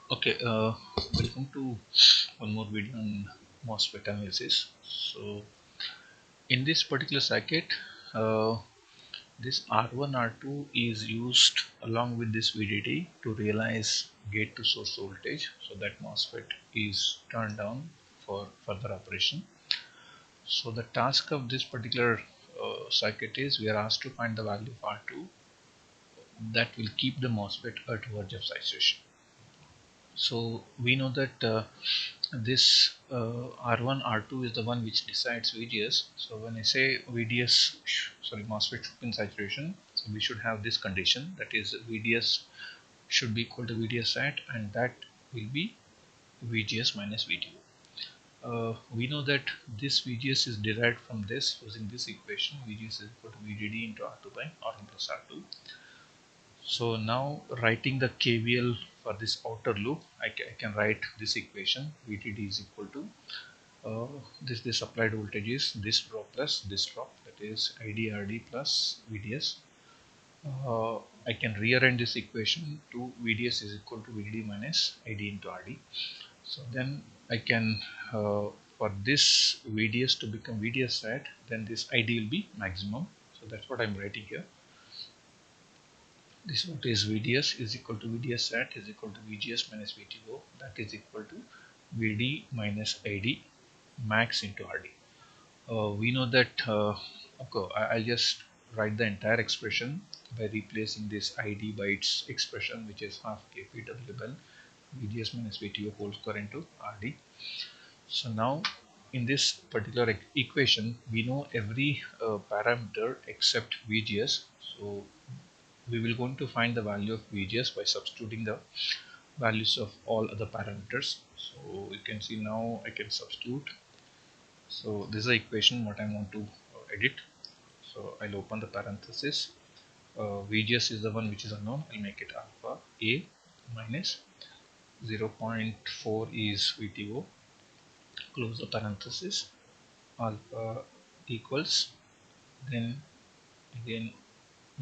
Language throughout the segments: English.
Okay, welcome to one more video on MOSFET analysis. So, in this particular circuit, uh, this R1 R2 is used along with this VDD to realize gate to source voltage, so that MOSFET is turned down for further operation. So, the task of this particular circuit is we are asked to find the value of R2 that will keep the MOSFET at verge of saturation. So we know that this R1 R2 is the one which decides VDS. So when I say VDS, sorry, MOSFET should be in saturation, so we should have this condition, that is VDS should be equal to VDS at, and that will be VGS minus VDO. We know that this VGS is derived from this using this equation. VGS is equal to VDD into R2 by R1 plus R2. So now writing the KVL for this outer loop, I can write this equation. VTD is equal to this applied voltage is this drop plus this drop, that is IDRD plus VDS. I can rearrange this equation to VDS is equal to VDD minus ID into RD. So then I can for this VDS to become VDS at, then this ID will be maximum. So that's what I'm writing here. This what is VDS is equal to VDS at is equal to VGS minus VTO, that is equal to VD minus ID max into RD. We know that okay, I'll just write the entire expression by replacing this ID by its expression, which is half KPW VGS minus VTO whole square into RD. So now in this particular equation we know every parameter except VGS. So we will going to find the value of VGS by substituting the values of all other parameters. So you can see now I can substitute. So this is the equation what I want to edit. So I'll open the parenthesis. VGS is the one which is unknown. I'll make it alpha A minus 0.4 is VTO. Close the parenthesis. Alpha equals, then again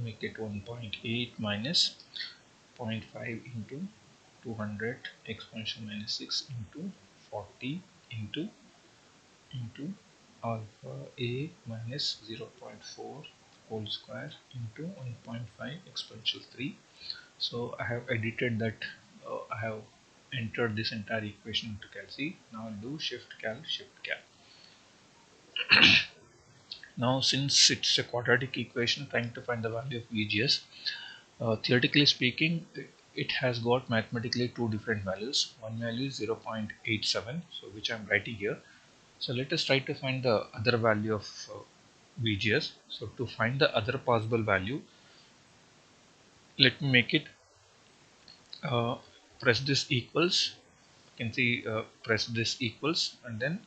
make it 1.8 minus 0.5 into 200 exponential minus 6 into 40 into alpha a minus 0.4 whole square into 1.5 exponential 3. So I have edited that. I have entered this entire equation into Cal C. Now I'll do shift cal. Now since it's a quadratic equation trying to find the value of VGS, theoretically speaking, it has got mathematically two different values. One value is 0.87, so which I'm writing here. So let us try to find the other value of VGS. So to find the other possible value, let me make it press this equals. You can see press this equals and then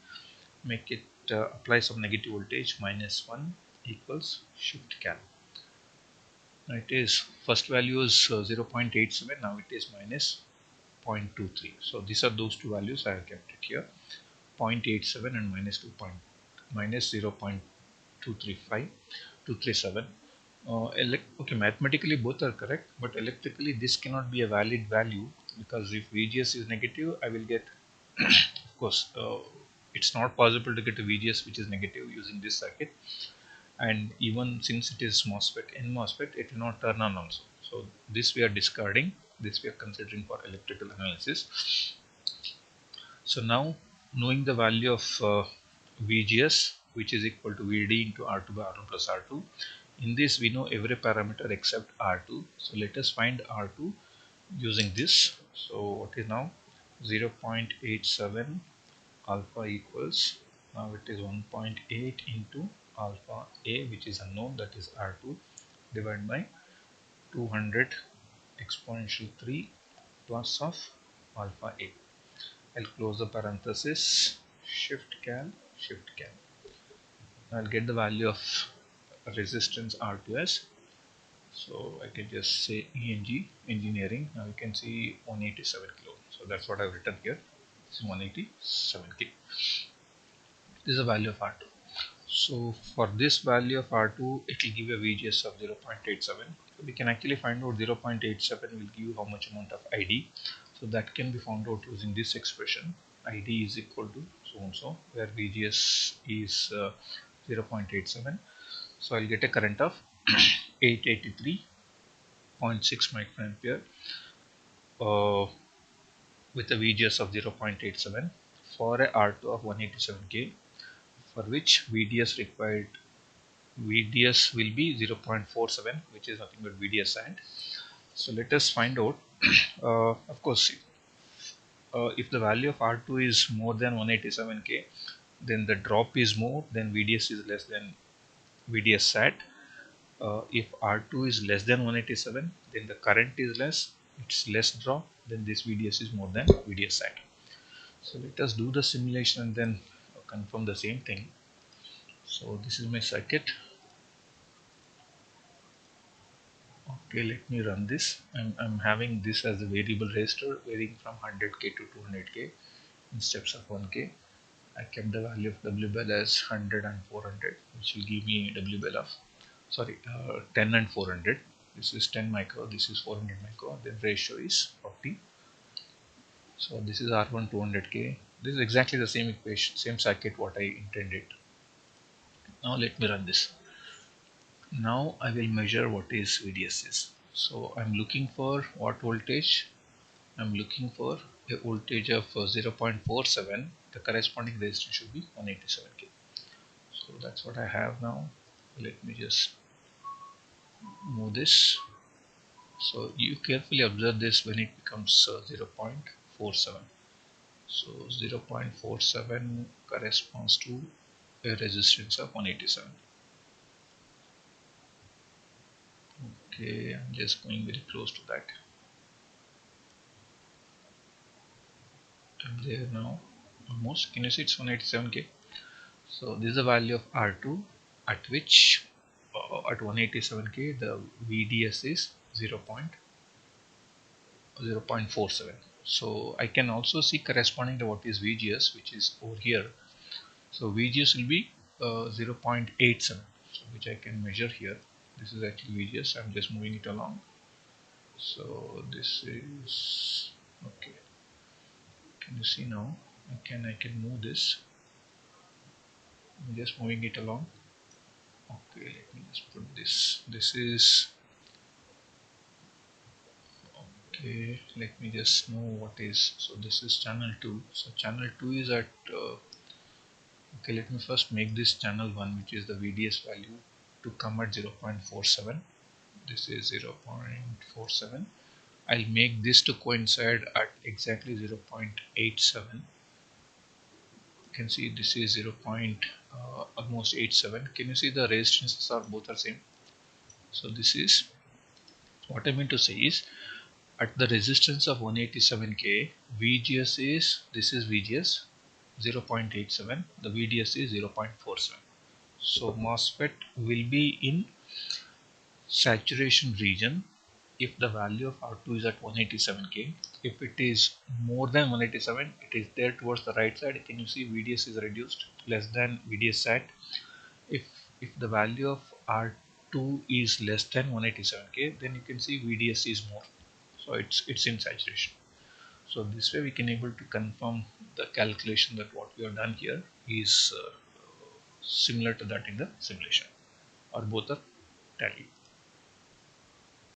make it apply some negative voltage -1 equals shift cal. It is first value is 0.87, now it is minus 0.23. So these are those two values I have kept it here, 0.87 and minus 0.235 237. Okay, mathematically both are correct, but electrically this cannot be a valid value, because if VGS is negative I will get of course it's not possible to get a VGS which is negative using this circuit, and even since it is MOSFET, in MOSFET it will not turn on also. So this we are discarding, this we are considering for electrical analysis. So now knowing the value of VGS, which is equal to VD into R2 by R1 plus R2, in this we know every parameter except R2. So let us find R2 using this. So what is now 0.87 alpha equals, now it is 1.8 into alpha A, which is unknown, that is R2, divided by 200 exponential 3 plus of alpha A. I'll close the parenthesis, shift cal. I'll get the value of resistance R2S. So I can just say ENG, engineering. Now you can see 187 kilo. So that's what I've written here. This is 187 k. This is the value of R2. So for this value of R2, it will give a VGS of 0.87. So we can actually find out 0.87 will give you how much amount of ID. So that can be found out using this expression, ID is equal to so and so, where VGS is 0.87. So I'll get a current of 883.6 microampere with a VGS of 0.87 for a R2 of 187K, for which VDS will be 0.47, which is nothing but VDS sand. So let us find out. Of course, if the value of R2 is more than 187K, then the drop is more, then VDS is less than VDS sat. If R2 is less than 187, then the current is less, it's less drop, then this VDS is more than VDS sat. So let us do the simulation and then confirm the same thing. So this is my circuit. Okay, let me run this. I'm having this as a variable resistor varying from 100K to 200K in steps of 1K. I kept the value of W bell as 100 and 400, which will give me W bell of 10 and 400. This is 10 micro, this is 400 micro, then ratio is 40. So this is R1 200K. This is exactly the same equation, same circuit what I intended. Now let me run this. Now I will measure what is VDS is. So I'm looking for what voltage? I'm looking for a voltage of 0.47. The corresponding resistance should be 187K. So that's what I have now. Let me just move this. So you carefully observe this when it becomes 0.47. So 0.47 corresponds to a resistance of 187. Okay, I'm just going very close to that. I'm there now, almost. Can you see it's 187K? So this is the value of R2 at which at 187K the VDS is 0.47. So I can also see corresponding to what is VGS, which is over here. So VGS will be 0.87, so which I can measure here. This is actually VGS. I'm just moving it along. So this is okay. Can you see now? I can move this. I'm just moving it along. Okay, let me just put this. This is okay. Let me just know what is. So this is channel 2. So channel 2 is at okay, let me first make this channel 1, which is the VDS value, to come at 0.47. This is 0.47. I'll make this to coincide at exactly 0.87. You can see this is 0. Almost 87. Can you see the resistances are both are same? So this is what I mean to say is at the resistance of 187K, VGS is, this is VGS 0.87, the VDS is 0.47. So MOSFET will be in saturation region if the value of R2 is at 187K. If it is more than 187, it is there towards the right side. Can you see VDS is reduced less than VDS sat? If the value of R2 is less than 187K, then you can see VDS is more. So it's in saturation. So this way we can able to confirm the calculation that what we have done here is similar to that in the simulation, or both are tally.